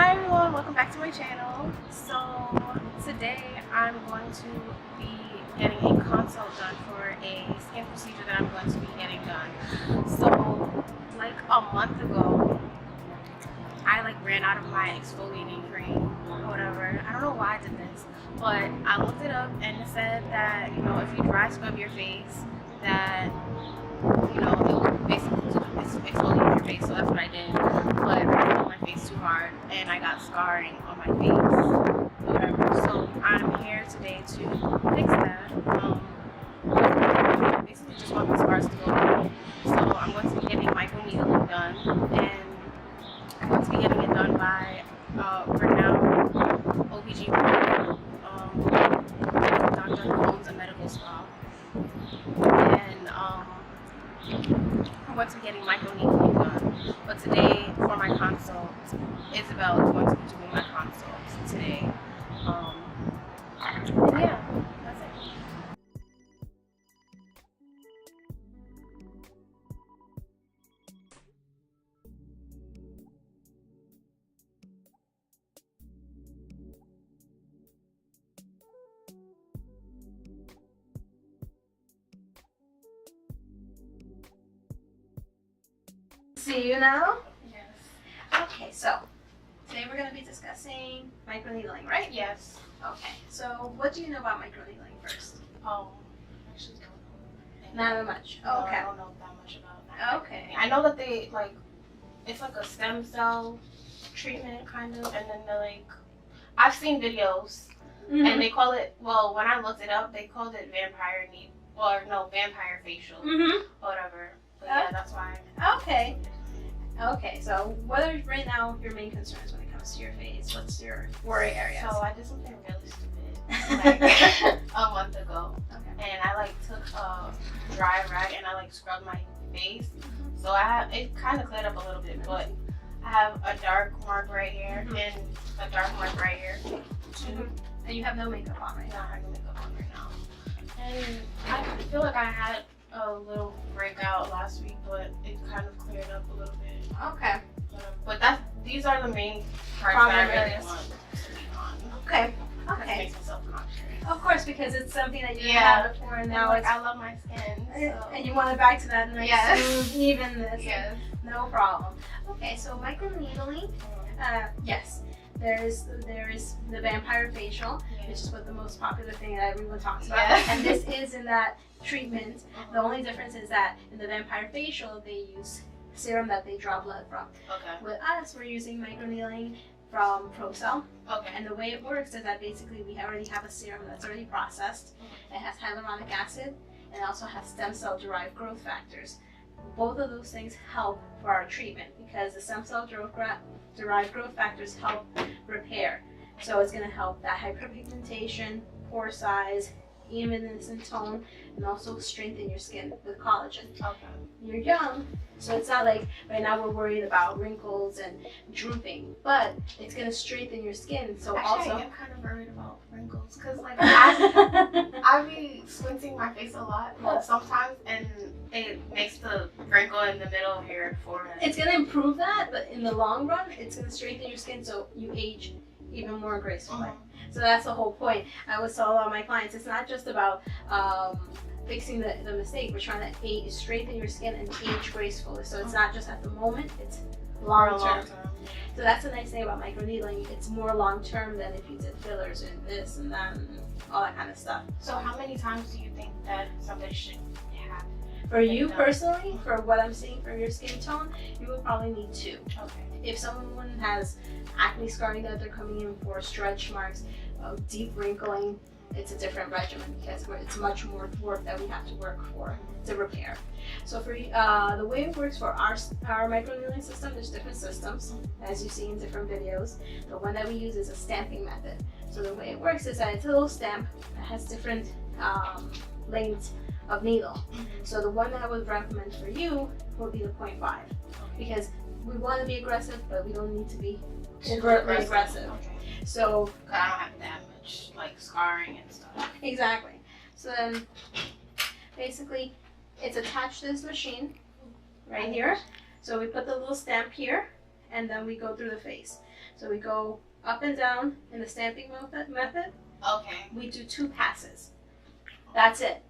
Hi everyone, welcome back to my channel. So today I'm going to be getting a consult done for a skin procedure that I'm going to be getting done. So like a month ago, I ran out of my exfoliating cream or whatever. I don't know why I did this, but I looked it up and it said that, if you dry scrub your face, that it will basically exfoliate your face. So that's what I did. But I put my face too hard and I got scarring on my face. Whatever. So I'm here today to fix that. Basically just want the scars to go away. So I'm going to be getting microneedling done, and I'm going to be getting it done by renowned OBGYN, Dr. Holmes, a medical spa. And I'm going to be getting microneedling done. But today, for my consult, Isabel is going to be doing my consult today. And yeah, that's it. See you now? Yes. Okay, so today we're going to be discussing microneedling, right? Yes. Okay, so what do you know about microneedling first? Actually don't know. Not that much. No, Okay. I don't know that much about that. Okay. I know that they it's like a stem cell treatment kind of, and then I've seen videos and they call it, well, when I looked it up, they called it vampire facial, whatever. But yeah, that's why. Okay. Okay, so what are right now your main concerns when it comes to your face? What's your worry areas? So I did something really stupid a month ago, Okay. and I took a dry rag and I scrubbed my face. So it kind of cleared up a little bit, but I have a dark mark right here and a dark mark right here too. And you have no makeup on right I'm now. not having makeup on right now, and I feel like I had a little breakout last week, but it kind of cleared up a little bit. Okay. But these are the main parts Problem that I really areas. want to be on. Okay. That Okay. makes me self-conscious. Of course, because it's something that you didn't Yeah. have before, and Now now it's I love my skin. So. and you want it back to that nice Yes. smooth evenness. Yes. No problem. Okay, so microneedling, yes, there is the vampire facial, which is what the most popular thing that everyone talks about, Yes. and this is in that treatment. The only difference is that in the vampire facial they use serum that they draw blood from. Okay. With us, we're using microneedling from ProCell, Okay. and the way it works is that basically we already have a serum that's already processed. It has hyaluronic acid and it also has stem cell derived growth factors. Both of those things help for our treatment because the stem cell derived growth factors help repair. So it's going to help that hyperpigmentation, pore size, evenness in tone, and also strengthen your skin with collagen. Okay. You're young, so it's not like right now we're worried about wrinkles and drooping, but it's going to strengthen your skin. So Actually, also, I am kind of worried about wrinkles because I be squinting my face a lot sometimes, and it makes the wrinkle in the middle of your forehead. it's going to improve that, but in the long run, it's going to strengthen your skin so you age even more gracefully. So that's the whole point. I always tell a lot of my clients, it's not just about fixing the mistake. We're trying to strengthen your skin and age gracefully. So it's not just at the moment, it's long term. So that's the nice thing about microneedling. It's more long term than if you did fillers and this and that and all that kind of stuff. So how many times do you think that somebody should have? For you personally, for what I'm seeing for your skin tone, you would probably need 2. Okay. If someone has acne scarring that they're coming in for, stretch marks, deep wrinkling, it's a different regimen because it's much more work that we have to work for to repair. So for the way it works for our microneedling system, there's different systems as you see in different videos. The one that we use is a stamping method. So the way it works is that it's a little stamp that has different lengths of needle. So the one that I would recommend for you would be the 0.5 because we want to be aggressive, but we don't need to be overtly aggressive. Okay. So I don't have that much scarring and stuff. exactly. So then basically it's attached to this machine right here. So we put the little stamp here and then we go through the face. So we go up and down in the stamping method. Okay. We do 2 passes. That's it.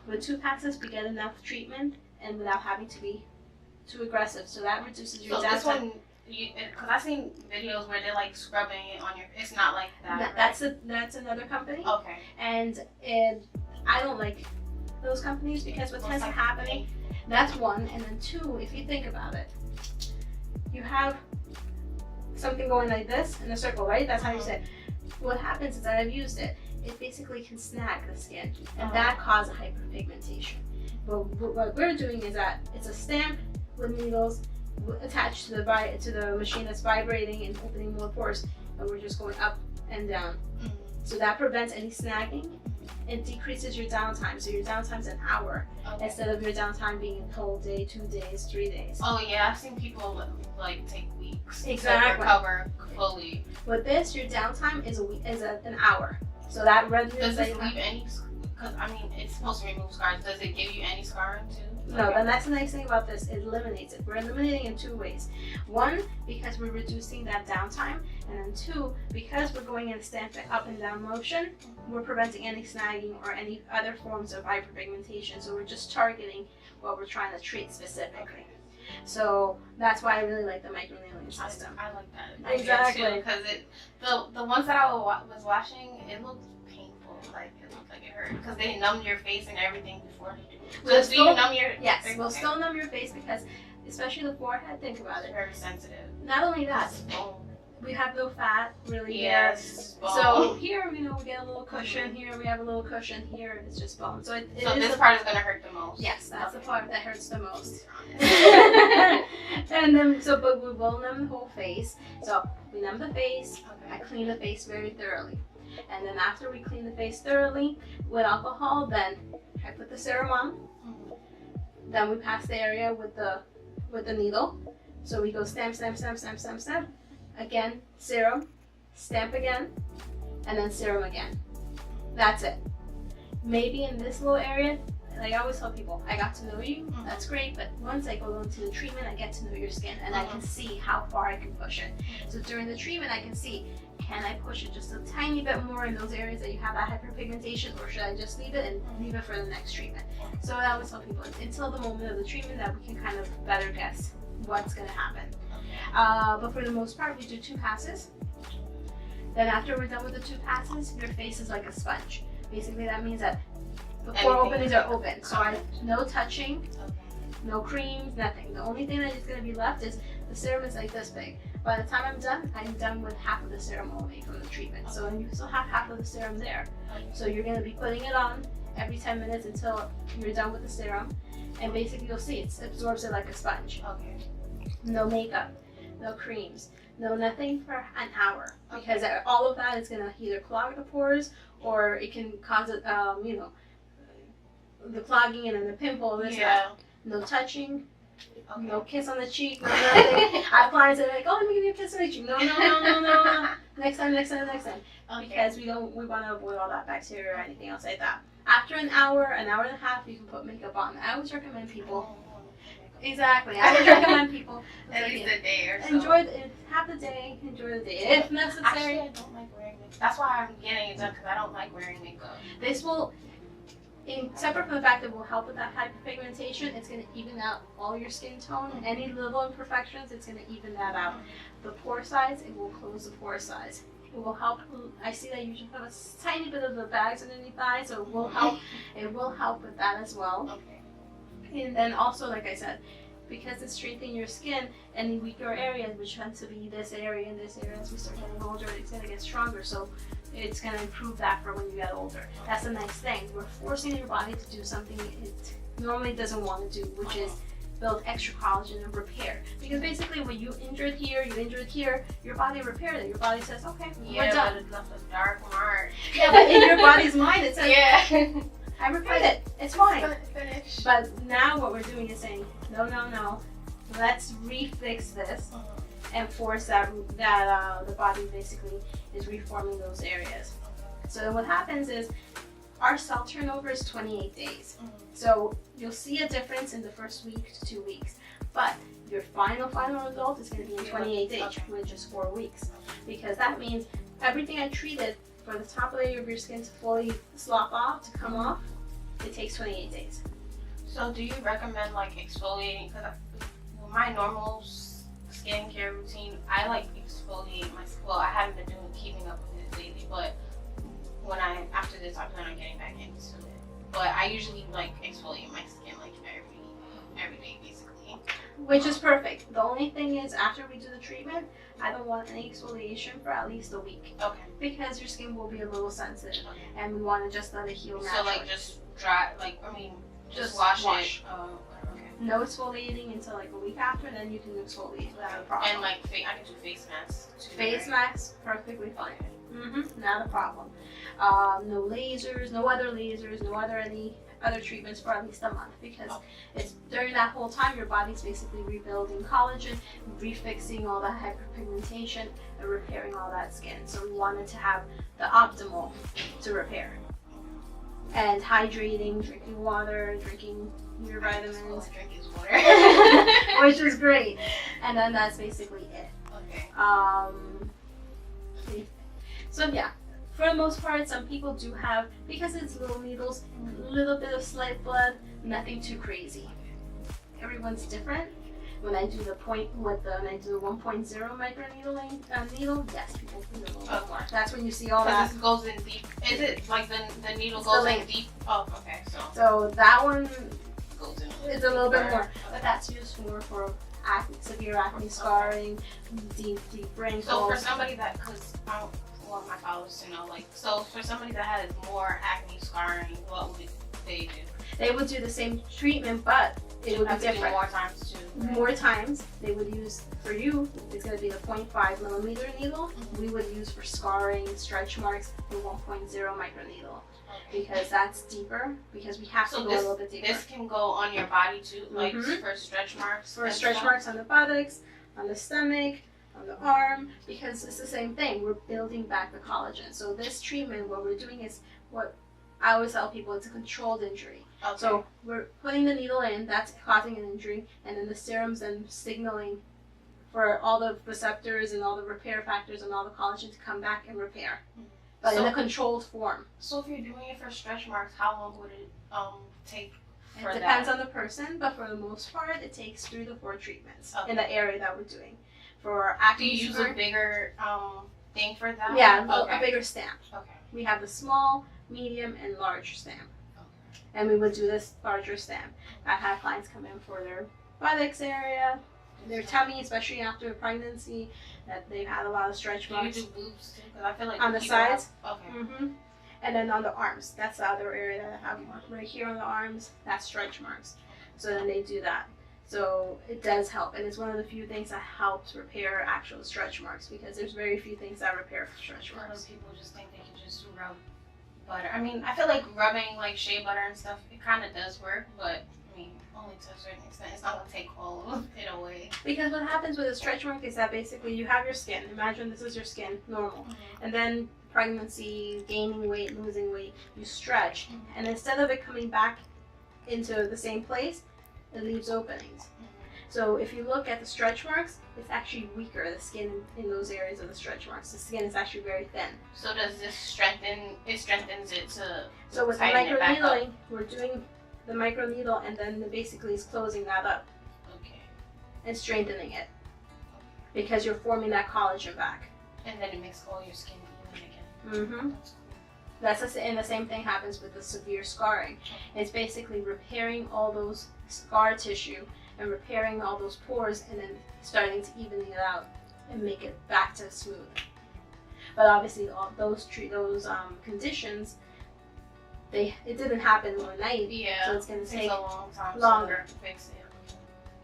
With 2 passes, we get enough treatment and without having to be too aggressive. So that reduces your downtime. This one, because I've seen videos where they're like scrubbing it on your. It's not like that. Right? That's another company. Okay. And I don't like those companies because what tends to happen. That's one, and then 2. If you think about it, you have something going like this in a circle, right? That's how you say it. What happens is that I've used it. It basically can snag the skin, and that causes hyperpigmentation. But what we're doing is that it's a stamp with needles attached to the machine that's vibrating and opening more pores, and we're just going up and down. So that prevents any snagging. It decreases your downtime. So your downtime's an hour instead of your downtime being a whole day, 2 days, 3 days. Oh yeah, I've seen people like take weeks to Exactly. recover fully. With this, your downtime is an hour. So that Does it leave any? Because I mean, it's supposed to remove scars. Does it give you any scarring too? No, and that's the nice thing about this. It eliminates it. We're eliminating in 2 ways. 1, because we're reducing that downtime, and then 2, because we're going in stamping up and down motion, we're preventing any snagging or any other forms of hyperpigmentation. So we're just targeting what we're trying to treat specifically. So that's why I really like the microneedling system. I like that. Exactly. Because the ones that I was watching, it looked painful. Like it looked like it hurt because they numbed your face and everything before they do. So do you numb your? Yes, we'll still numb your face because, especially the forehead. Think about it. It's very sensitive. Not only that, we have no fat really yes, there. So here, we get a little cushion. Here we have a little cushion. Here it's just bone. So this part is gonna hurt the most. Yes, that's the part that hurts the most. And then but we will numb the whole face. So we numb the face. I clean the face very thoroughly, and then after we clean the face thoroughly with alcohol, then I put the serum on. Then we pass the area with the needle. So we go stamp, stamp, stamp, stamp, stamp, stamp. Again, serum, stamp again, and then serum again. That's it. Maybe in this little area, like I always tell people, I got to know you, that's great, but once I go into the treatment, I get to know your skin and I can see how far I can push it. So during the treatment, I can see, can I push it just a tiny bit more in those areas that you have that hyperpigmentation, or should I just leave it and leave it for the next treatment? So I always tell people, until the moment of the treatment that we can kind of better guess what's going to happen. But for the most part, we do 2 passes. Then after we're done with the 2 passes, your face is like a sponge. Basically, that means that the pore openings are open. So no touching, no creams, nothing. The only thing that is going to be left is the serum is like this big. By the time I'm done with half of the serum only from the treatment. So you still have half of the serum there. So you're going to be putting it on every 10 minutes until you're done with the serum. And basically you'll see it absorbs it like a sponge. No makeup, no creams, no nothing for an hour. Because all of that is going to either clog the pores or it can cause the clogging and then the pimple. That. No touching. No kiss on the cheek, no nothing. I have clients that are like, oh, let me give you a kiss on the cheek. No. Next time. Because we want to avoid all that bacteria or anything else like that. After an hour and a half, you can put makeup on. I always recommend people. Exactly. I would recommend people. At least a day or so. Have the day, enjoy the day. If necessary. Actually, I don't like wearing makeup. That's why I'm getting it done, because I don't like wearing makeup. This will, separate from the fact that it will help with that hyperpigmentation, it's going to even out all your skin tone. Any little imperfections, it's going to even that out. The pore size, it will close the pore size. It will help. I see that you should have a tiny bit of the bags underneath the eyes, so it will help. It will help with that as well. And then also, like I said, because it's strengthening your skin, any weaker areas, which tend to be this area and this area, as we start getting older, it's going to get stronger. So it's going to improve that for when you get older. That's a nice thing. We're forcing your body to do something it normally doesn't want to do, which is build extra collagen and repair. Because basically when you injured here, your body repaired it. Your body says, okay, we're done. But it left a dark mark. Yeah, but in your body's mind it says, yeah. I repaired it. It's fine. Finish. But now what we're doing is saying, no. Let's refix this and force that the body basically is reforming those areas. So what happens is our cell turnover is 28 days. So you'll see a difference in the first week to 2 weeks. But your final result is going to be in 28 days, which is 4 weeks. Because that means everything I treated for the top layer of your skin to fully slop off, to come off, it takes 28 days. So do you recommend like exfoliating? Because with my normal skincare routine, I like exfoliate my skin. Well, I haven't been keeping up with it lately, but after this, I plan on getting back into it. But I usually like exfoliate my skin like every day basically. Which is perfect. The only thing is, after we do the treatment, I don't want any exfoliation for at least a week. Okay. Because your skin will be a little sensitive, Okay. and we want to just let it heal naturally. So like just dry, just wash it. Okay. No exfoliating until like a week after, then you can exfoliate without a problem. And like I can do face masks too. Face masks, perfectly fine. Not a problem. No lasers, no any other treatments for at least a month, because it's during that whole time your body's basically rebuilding collagen, refixing all the hyperpigmentation, and repairing all that skin. So we wanted to have the optimal to repair. And hydrating, drinking water, drinking your vitamins, Drinking water. which is great. And then that's basically it. Okay. So yeah, for the most part, some people do have, because it's little needles, a little bit of slight blood, nothing too crazy. Everyone's different. When I do the 1.0 microneedling needle, yes, people feel a little bit more. That's when you see all that. This goes in deep. Is it like the needle It's goes the in deep? Oh, okay. So that one goes in is a little bit deeper. more, but that's used for acne, severe acne scarring, deep wrinkles. So for somebody that, because I want my followers to know, like, so for somebody that has more acne scarring, what would they do? They would do the same treatment, but it would be different. More times too. Right? More times. They would use, for you, it's going to be the 0.5 millimeter needle. We would use for scarring, stretch marks, the 1.0 microneedle. Because that's deeper, because we have to go a little bit deeper. This can go on your body too, like for stretch marks? For stretch marks on the buttocks, on the stomach, on the arm, because it's the same thing. We're building back the collagen. So this treatment, what we're doing is, what I always tell people, it's a controlled injury. Okay. So we're putting the needle in, that's causing an injury, and then the serum's then signaling for all the receptors and all the repair factors and all the collagen to come back and repair. But in a controlled form. So if you're doing it for stretch marks, how long would it take for It depends on the person, but for the most part, it takes 3 to 4 treatments in the area that we're doing. For acne, do you use a bigger thing for that? Yeah, a bigger stamp. Okay. We have the small, medium, and large stamp. Okay. And we would do this larger stamp. I've had clients come in for their buttocks area, their tummy, especially after pregnancy, that they've had a lot of stretch marks. Do you do boobs too? Because I feel like on the sides. Okay. And then on the arms, that's the other area that I have right here on the arms. That's stretch marks. So then they do that. So it does help, and it's one of the few things that helps repair actual stretch marks, because there's very few things that repair stretch marks. Most people just think they can just rub butter. I mean, I feel like rubbing like shea butter and stuff, it kind of does work, but I mean, only to a certain extent. It's not gonna take all of it away. Because what happens with a stretch mark is that basically you have your skin. Imagine this is your skin, normal, and then pregnancy, gaining weight, losing weight, you stretch, and instead of it coming back into the same place, it leaves openings. So if you look at the stretch marks, it's actually weaker, the skin in those areas of the stretch marks. The skin is actually very thin. So does this strengthens it to So with the tighten it back up? microneedling, we're doing the microneedle, and then basically is closing that up. Okay. And strengthening it. Because you're forming that collagen back. And then it makes all your skin even again. And the same thing happens with the severe scarring. It's basically repairing all those scar tissue and repairing all those pores, and then starting to even it out and make it back to smooth. But obviously, all those conditions, it didn't happen overnight. Yeah. So it's going to take a long time longer to fix it.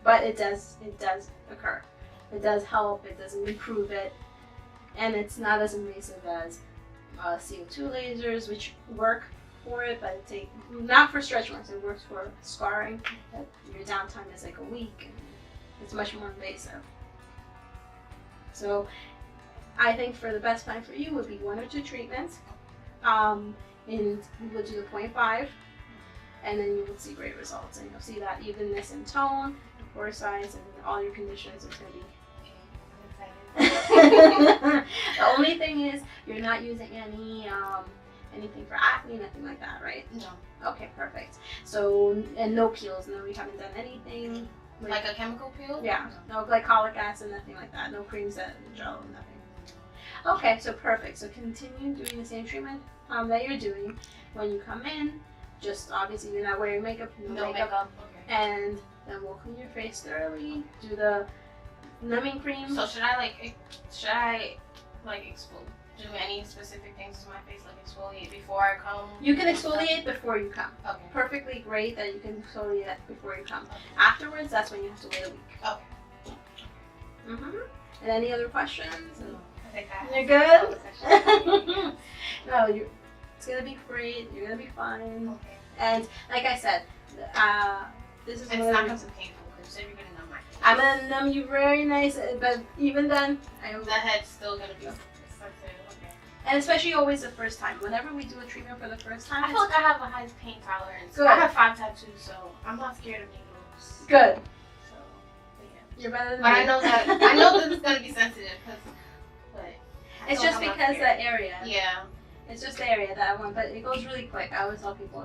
But it does occur. It does help. It does improve it, and it's not as invasive as CO2 lasers, which work for it, but not for stretch marks. It works for scarring. Your downtime is like a week, and it's much more invasive. So I think for the best plan for you would be 1 or 2 treatments, and we would do the 0.5, and then you would see great results, and you'll see that evenness in tone, size and all your conditions, it's gonna be. I'm excited. The only thing is you're not using anything for acne, nothing like that, right? No. Okay, perfect. So, and no peels. No, we haven't done anything. Like a chemical peel? Yeah. No glycolic acid, nothing like that. No creams, that gel, nothing. Okay, so perfect. So continue doing the same treatment that you're doing. When you come in, just obviously you're not wearing makeup. No makeup. Okay. And then we'll clean your face thoroughly. Do the numbing cream. So should I do any specific things to my face, like exfoliate before I come? You can exfoliate before you come. Okay. Perfectly great that you can exfoliate before you come. Okay. Afterwards, that's when you have to wait a week. Okay. And any other questions? No, I think I You're good? No, it's gonna be great. You're gonna be fine. Okay. And like I said, this is It's not gonna be painful because you said you're gonna numb my face. I'm gonna numb you very nice, but even then, The head's still gonna be sensitive. Okay. and especially always the first time. Whenever we do a treatment for the first time, I feel like I have the highest pain tolerance. Good. I have 5 tattoos, so I'm not scared of needles. good. So, but yeah. You're better than But me. I know that it's gonna be sensitive, but It's just because that area. Yeah. It's just the area that I want, but it goes really quick. I always tell people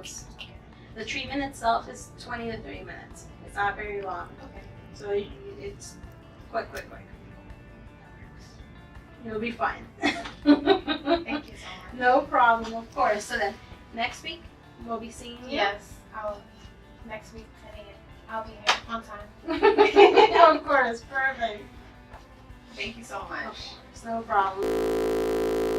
the treatment itself is 20 to 30 minutes. It's not very long. Okay. So it's quick. You'll be fine. Thank you so much. No problem, of course. So then, next week, we'll be seeing you. Yes. Next week, 10 a.m. I'll be here on time. Of course, perfect. Thank you so much. Of course, no problem.